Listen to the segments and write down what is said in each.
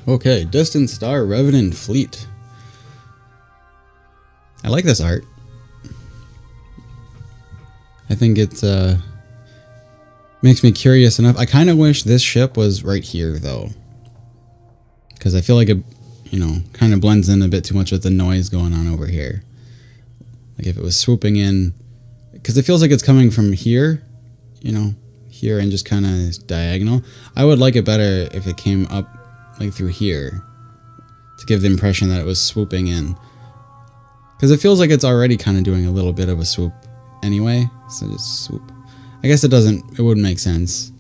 Okay, Distant Star Revenant Fleet. I like this art. I think it makes me curious enough. I kind of wish this ship was right here, though. Because I feel like it, you know, kind of blends in a bit too much with the noise going on over here. Like if it was swooping in. Because it feels like it's coming from here, you know, here and just kind of diagonal. I would like it better if it came up like through here to give the impression that it was swooping in. Because it feels like it's already kind of doing a little bit of a swoop anyway. So just swoop. I guess it wouldn't make sense,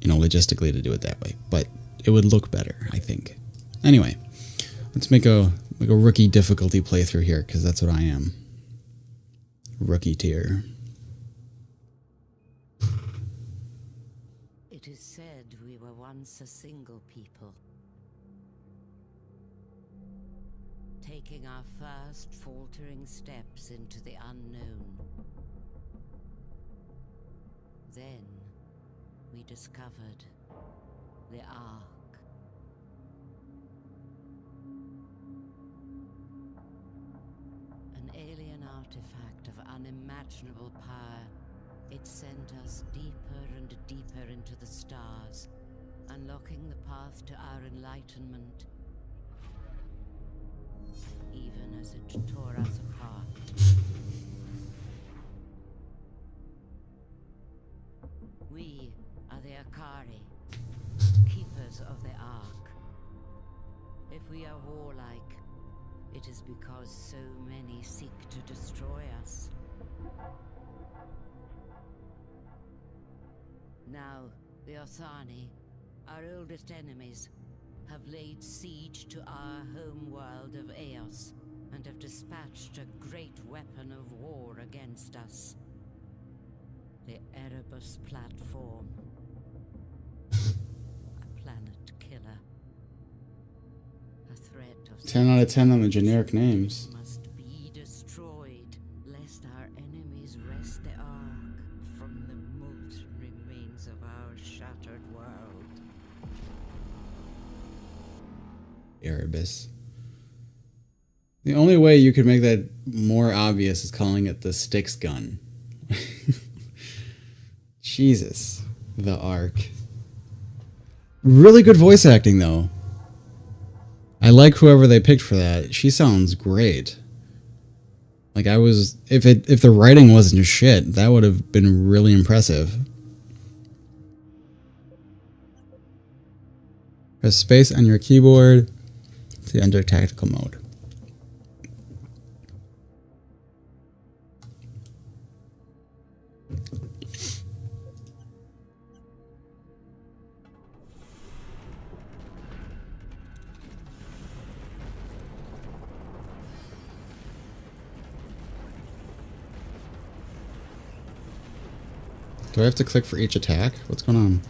you know, logistically to do it that way. But it would look better, I think. Anyway, let's make a rookie difficulty playthrough here, because that's what I am. Rookie tier. It is said we were once a single people, taking our first faltering steps into the unknown. Then we discovered the Ark. An alien artifact of unimaginable power. It sent us deeper and deeper into the stars, unlocking the path to our enlightenment, even as it tore us apart. We are the Akari, keepers of the Ark. If we are warlike, it is because so many seek to destroy us. Now, the Othani, our oldest enemies, have laid siege to our home world of Eos and have dispatched a great weapon of war against us. The Erebus platform. A planet killer. A threat of 10 out of 10 on the generic names. must be destroyed, lest our enemies wrest the Ark from the molten remains of our shattered world. Erebus. The only way you could make that more obvious is calling it the Styx gun. Jesus. The Ark. Really good voice acting, though. I like whoever they picked for that. She sounds great. Like if the writing wasn't shit, that would have been really impressive. Press space on your keyboard to enter tactical mode. Do I have to click for each attack? What's going on?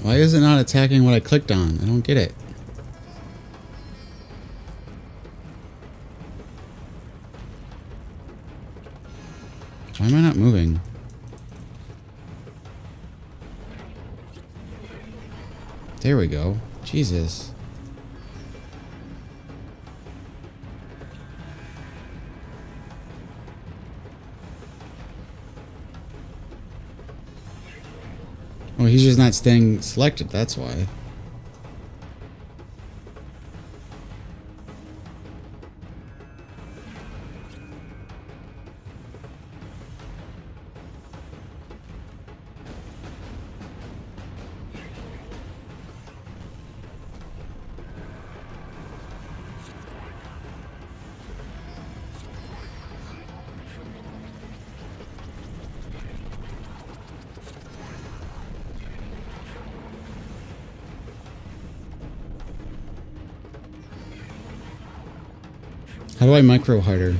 Why is it not attacking what I clicked on? I don't get it. Why am I not moving? There we go. Jesus. Oh, he's just not staying selected, that's why. How do I micro harder?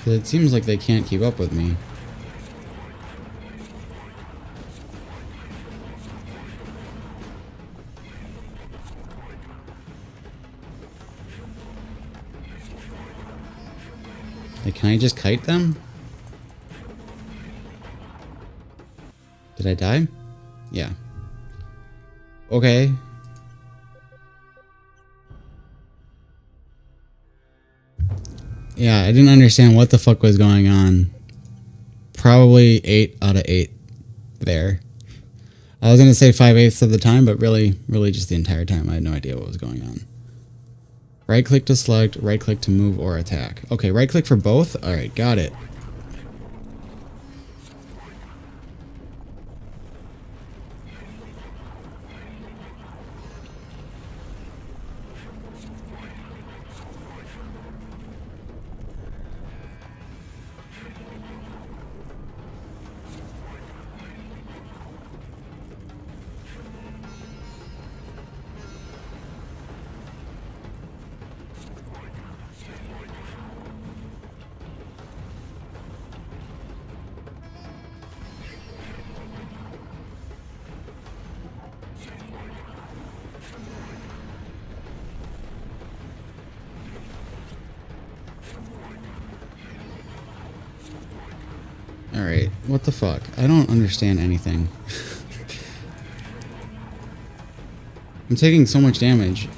'Cause it seems like they can't keep up with me. Like, can I just kite them? Did I die? Yeah. Okay. Yeah, I didn't understand what the fuck was going on. Probably 8 out of 8 there. I was gonna say 5/8 of the time, but really just the entire time I had no idea what was going on. Right click to select, right click to move or attack. Okay, right click for both? Alright, got it. Alright, what the fuck? I don't understand anything. I'm taking so much damage.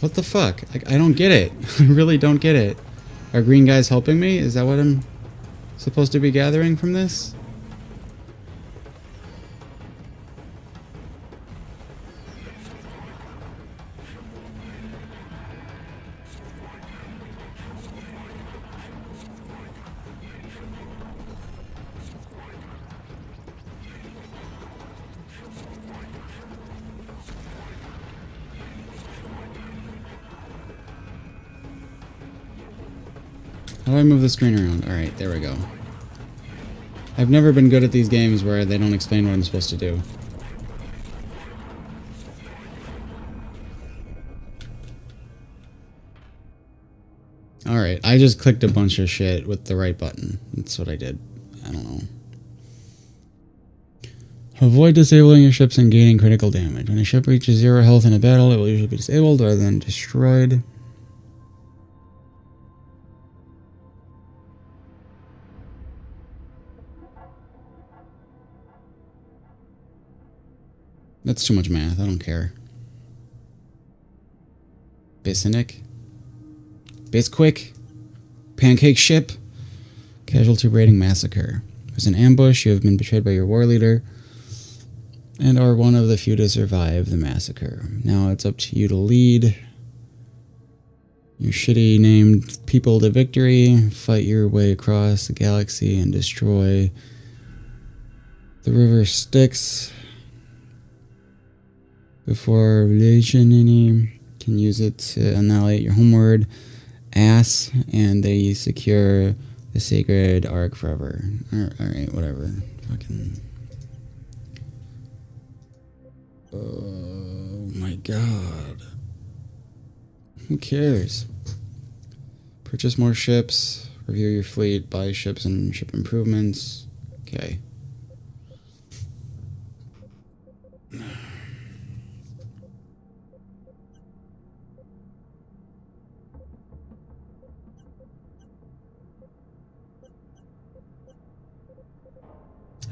What the fuck? Like, I don't get it. I really don't get it. Are green guys helping me? Is that what I'm supposed to be gathering from this? How do I move the screen around? Alright, there we go. I've never been good at these games where they don't explain what I'm supposed to do. Alright, I just clicked a bunch of shit with the right button. That's what I did. I don't know. Avoid disabling your ships and gaining critical damage. When a ship reaches 0 health in a battle, it will usually be disabled rather than destroyed. That's too much math. I don't care. Basinic. Base quick. Pancake ship. Casualty rating massacre. There's an ambush. You have been betrayed by your war leader and are one of the few to survive the massacre. Now it's up to you to lead your shitty named people to victory. Fight your way across the galaxy and destroy the river Styx before Legionini can use it to annihilate your homeward ass, and they secure the sacred ark forever. Alright, whatever. Fucking. Oh my god. Who cares? Purchase more ships, review your fleet, buy ships and ship improvements. Okay.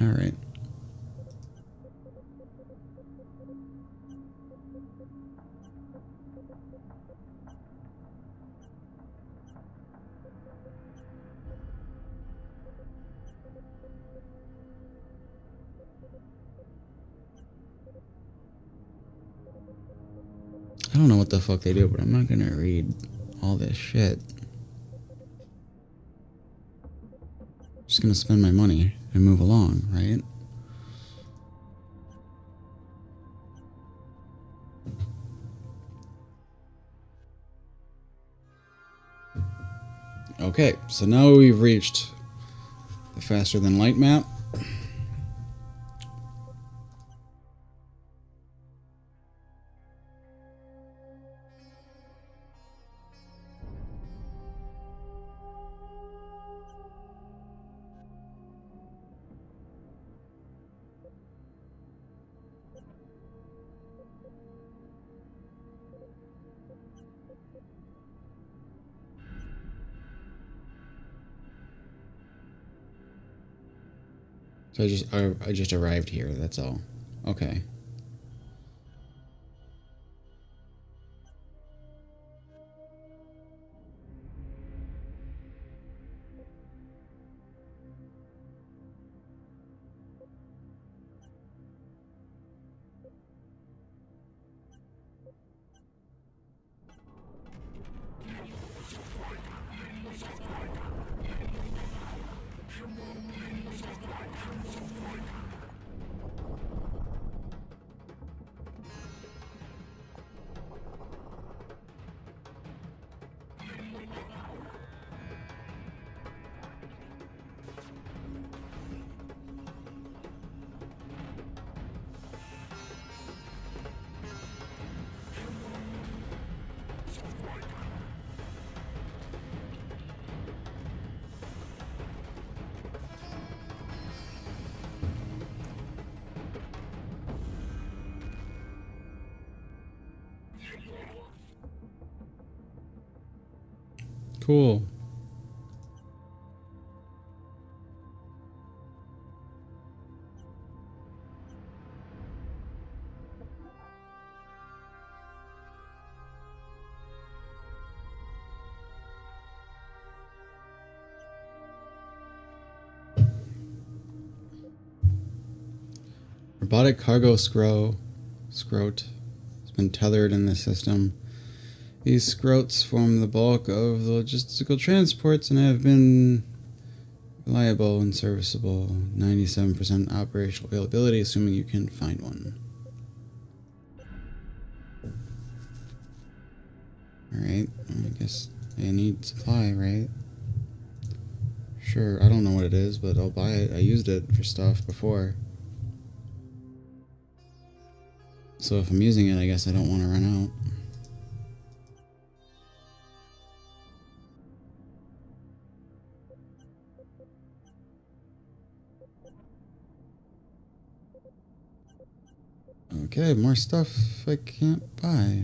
All right. I don't know what the fuck they do, but I'm not gonna read all this shit. just gonna spend my money and move along, right? Okay, so now we've reached the faster than light map. So I just arrived here, that's all. Okay. Cool. Robotic cargo scrote has been tethered in the system. These scrotes form the bulk of the logistical transports and have been reliable and serviceable. 97% operational availability, assuming you can find one. Alright, I guess I need supply, right? Sure, I don't know what it is, but I'll buy it. I used it for stuff before. So if I'm using it, I guess I don't want to run out. Okay, more stuff I can't buy.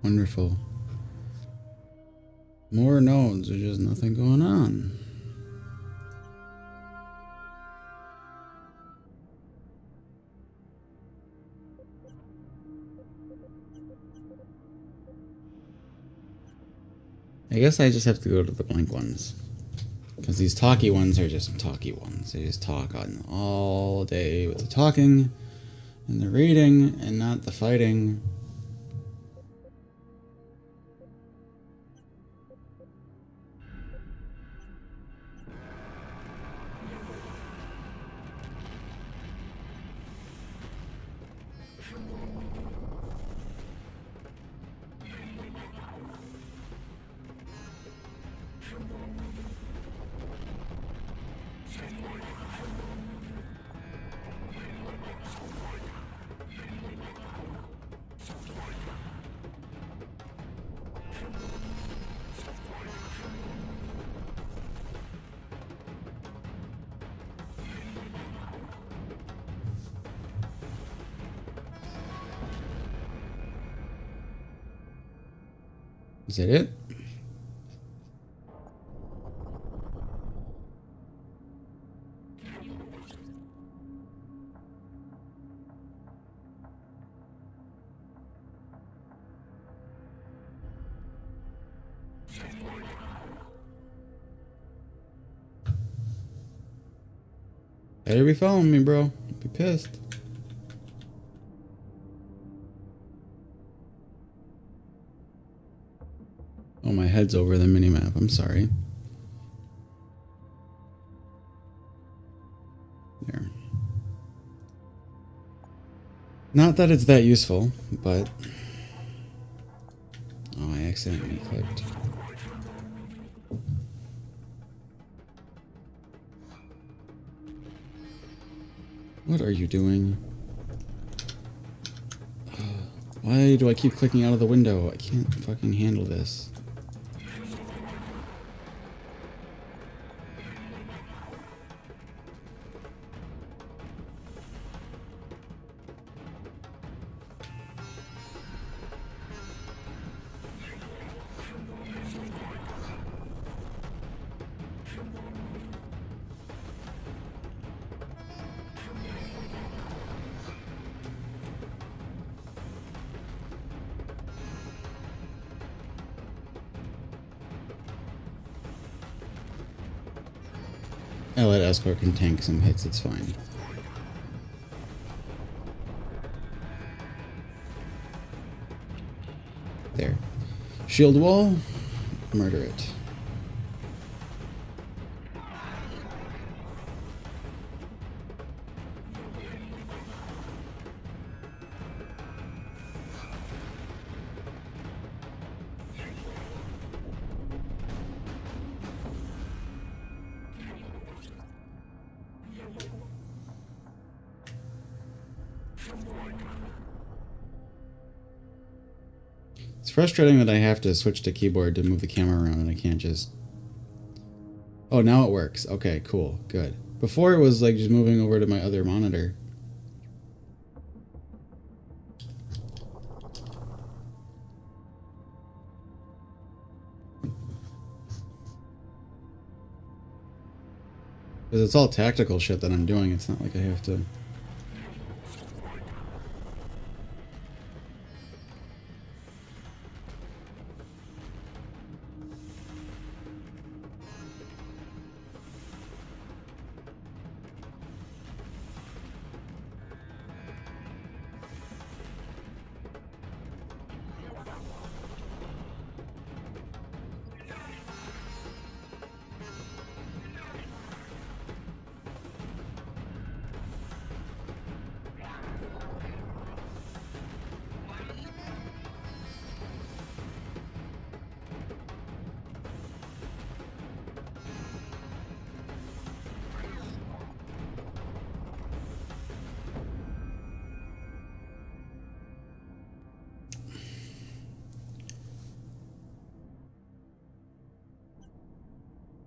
Wonderful. More nodes, there's just nothing going on. I guess I just have to go to the blank ones. Because these talky ones are just talky ones. They just talk on all day with the talking and the reading and not the fighting. Is that it? Better be following me, bro. I'd be pissed. Oh, my head's over the minimap. I'm sorry. There. Not that it's that useful, but... Oh, I accidentally clicked. What are you doing? Why do I keep clicking out of the window? I can't fucking handle this. I let Escort can tank some hits, it's fine. There. Shield wall. Murder it. It's frustrating that I have to switch to keyboard to move the camera around and I can't just... Oh, now it works. Okay, cool. Good. Before it was like just moving over to my other monitor. Because it's all tactical shit that I'm doing. It's not like I have to...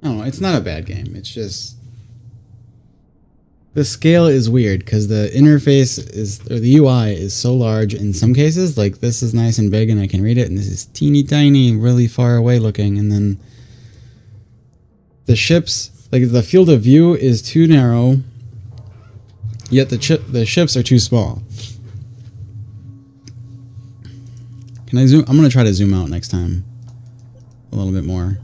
No, it's not a bad game. It's just... The scale is weird because the interface is, or the UI is so large in some cases. Like this is nice and big and I can read it, and this is teeny tiny, really far away looking. And then the ships, like the field of view is too narrow, yet the ships are too small. Can I zoom? I'm gonna try to zoom out next time a little bit more.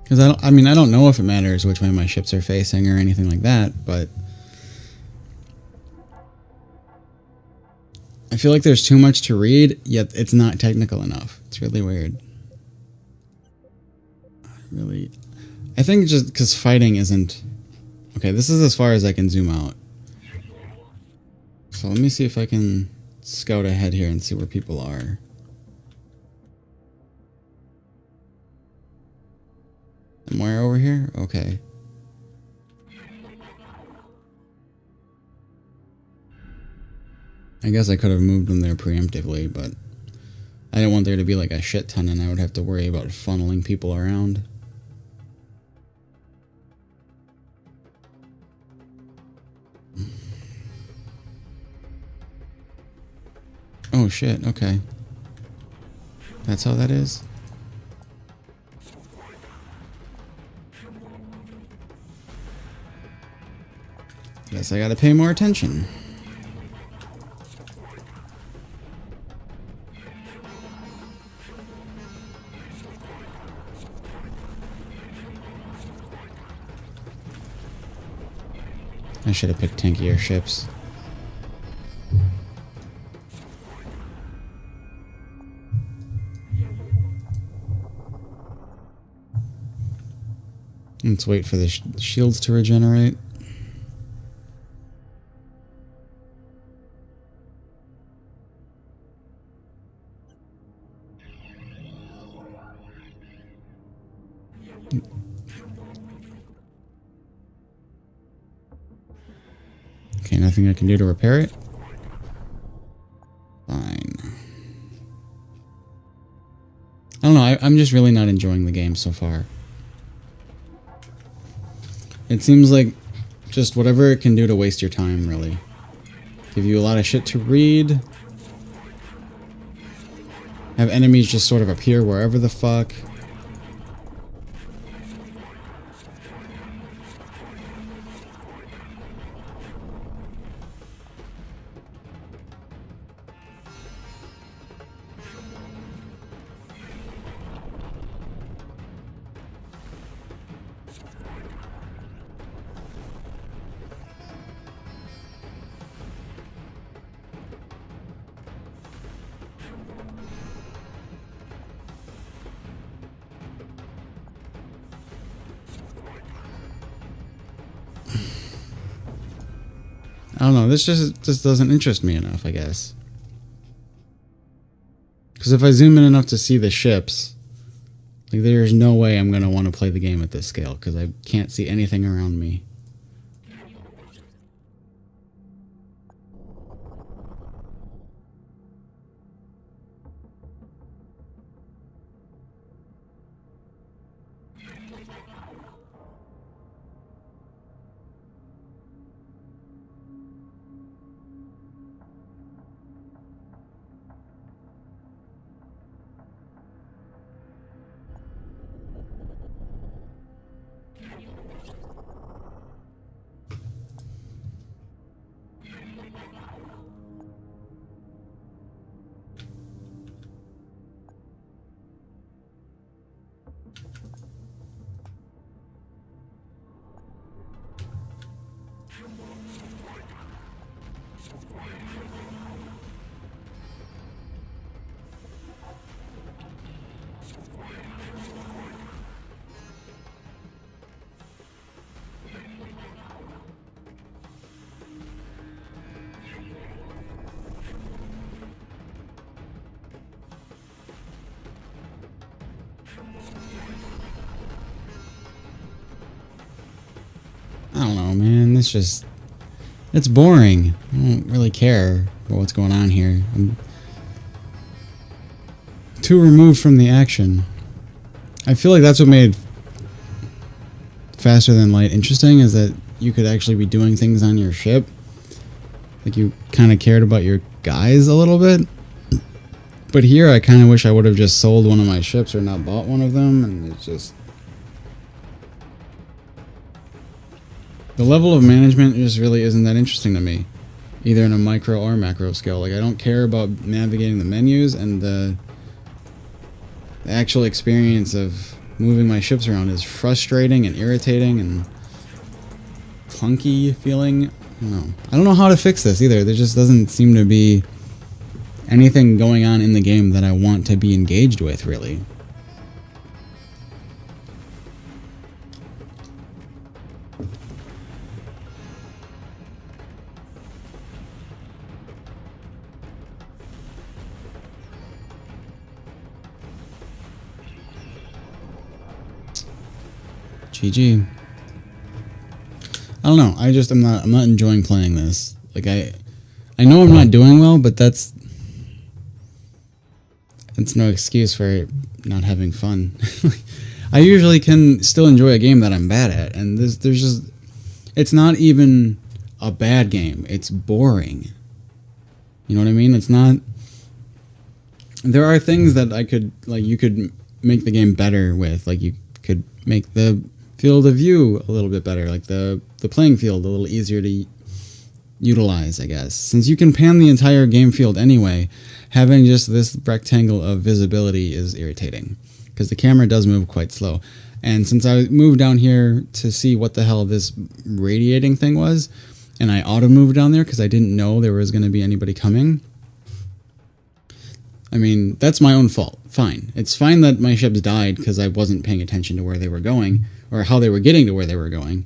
Because I mean, I don't know if it matters which way my ships are facing or anything like that, but I feel like there's too much to read, yet it's not technical enough. It's really weird. I think just because fighting isn't... Okay, this is as far as I can zoom out. So let me see if I can scout ahead here and see where people are. Somewhere over here? Okay. I guess I could have moved them there preemptively, but I didn't want there to be like a shit ton and I would have to worry about funneling people around. Oh shit, okay. That's how that is? Guess I gotta pay more attention. I should have picked tankier ships. Let's wait for the shields to regenerate. Okay, nothing I can do to repair it? Fine. I don't know, I'm just really not enjoying the game so far. It seems like just whatever it can do to waste your time, really. Give you a lot of shit to read. Have enemies just sort of appear wherever the fuck. I don't know, this just doesn't interest me enough, I guess. Because if I zoom in enough to see the ships, like there's no way I'm going to want to play the game at this scale, because I can't see anything around me. I don't know, man. It's boring. I don't really care about what's going on here. I'm too removed from the action. I feel like that's what made Faster Than Light interesting, is that you could actually be doing things on your ship. Like you kind of cared about your guys a little bit. But here I kind of wish I would have just sold one of my ships or not bought one of them, and it's just... The level of management just really isn't that interesting to me, either in a micro or macro scale. Like, I don't care about navigating the menus, and the actual experience of moving my ships around is frustrating and irritating and clunky feeling. I don't know how to fix this either. There just doesn't seem to be anything going on in the game that I want to be engaged with, really. GG. I don't know. I'm not enjoying playing this. Like I I know I'm not doing well, but that's no excuse for not having fun. I usually can still enjoy a game that I'm bad at, and there's just, it's not even a bad game. It's boring. You know what I mean? It's not. There are things that I could, like, you could make the game better with. Like, you could make the field of view a little bit better, like the playing field a little easier to utilize, I guess. Since you can pan the entire game field anyway, having just this rectangle of visibility is irritating, because the camera does move quite slow. And since I moved down here to see what the hell this radiating thing was, and I auto-moved down there because I didn't know there was going to be anybody coming, I mean, that's my own fault. Fine. It's fine that my ships died because I wasn't paying attention to where they were going, or how they were getting to where they were going.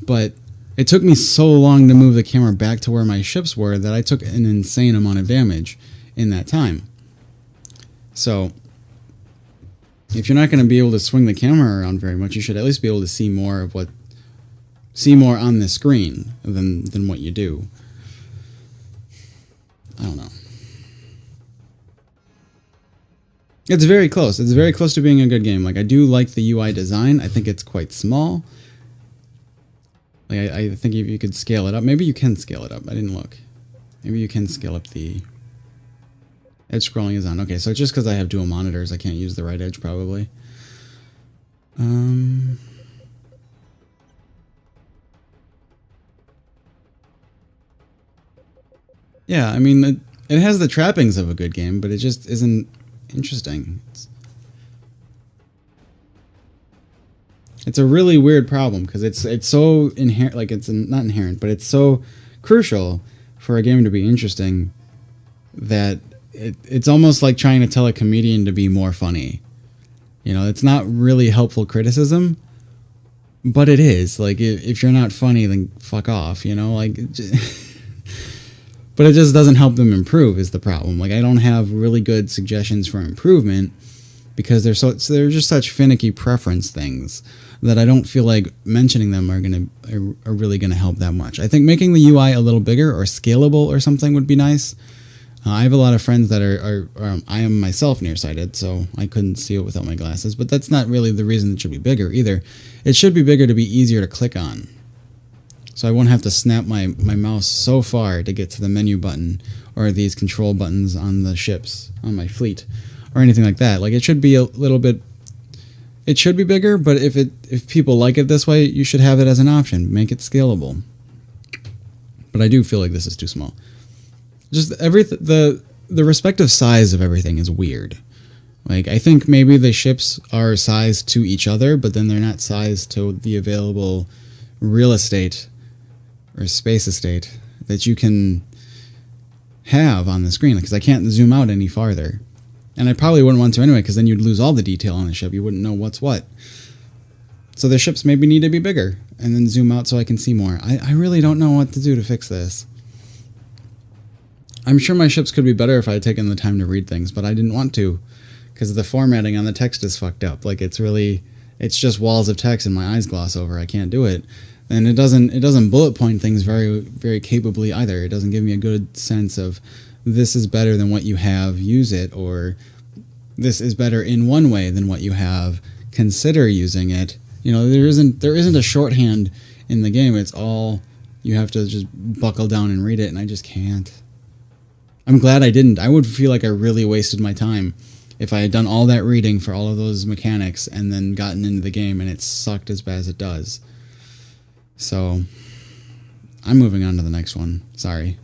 But it took me so long to move the camera back to where my ships were that I took an insane amount of damage in that time. So, if you're not going to be able to swing the camera around very much, you should at least be able to see more of more on the screen than what you do. I don't know. It's very close. It's very close to being a good game. Like, I do like the UI design. I think it's quite small. Like, I think if you could scale it up. Maybe you can scale it up. I didn't look. Maybe you can scale up the... Edge scrolling is on. Okay, so just because I have dual monitors, I can't use the right edge, probably. Yeah, I mean, it has the trappings of a good game, but it just isn't interesting. It's a really weird problem, because it's so inherent, like, it's not inherent, but it's so crucial for a game to be interesting that it's almost like trying to tell a comedian to be more funny. You know, it's not really helpful criticism, but it is. Like, if you're not funny, then fuck off, you know? Like, but it just doesn't help them improve is the problem. Like, I don't have really good suggestions for improvement because they're just such finicky preference things that I don't feel like mentioning them are really gonna help that much. I think making the UI a little bigger or scalable or something would be nice. I have a lot of friends that I am myself nearsighted, so I couldn't see it without my glasses, but that's not really the reason it should be bigger either. It should be bigger to be easier to click on. So I won't have to snap my mouse so far to get to the menu button or these control buttons on the ships, on my fleet, or anything like that. Like, it should be a little bit... It should be bigger, but if people like it this way, you should have it as an option. Make it scalable. But I do feel like this is too small. Just the respective size of everything is weird. Like, I think maybe the ships are sized to each other, but then they're not sized to the available real estate or space estate that you can have on the screen, because I can't zoom out any farther. And I probably wouldn't want to anyway, because then you'd lose all the detail on the ship. You wouldn't know what's what. So the ships maybe need to be bigger, and then zoom out so I can see more. I really don't know what to do to fix this. I'm sure my ships could be better if I had taken the time to read things, but I didn't want to, because the formatting on the text is fucked up. Like, it's just walls of text and my eyes gloss over. I can't do it. And it doesn't bullet point things very, very capably either. It doesn't give me a good sense of this is better than what you have, use it, or this is better in one way than what you have, consider using it. You know, there isn't a shorthand in the game. It's all, you have to just buckle down and read it, and I just can't. I'm glad I didn't. I would feel like I really wasted my time if I had done all that reading for all of those mechanics and then gotten into the game and it sucked as bad as it does. So, I'm moving on to the next one. Sorry.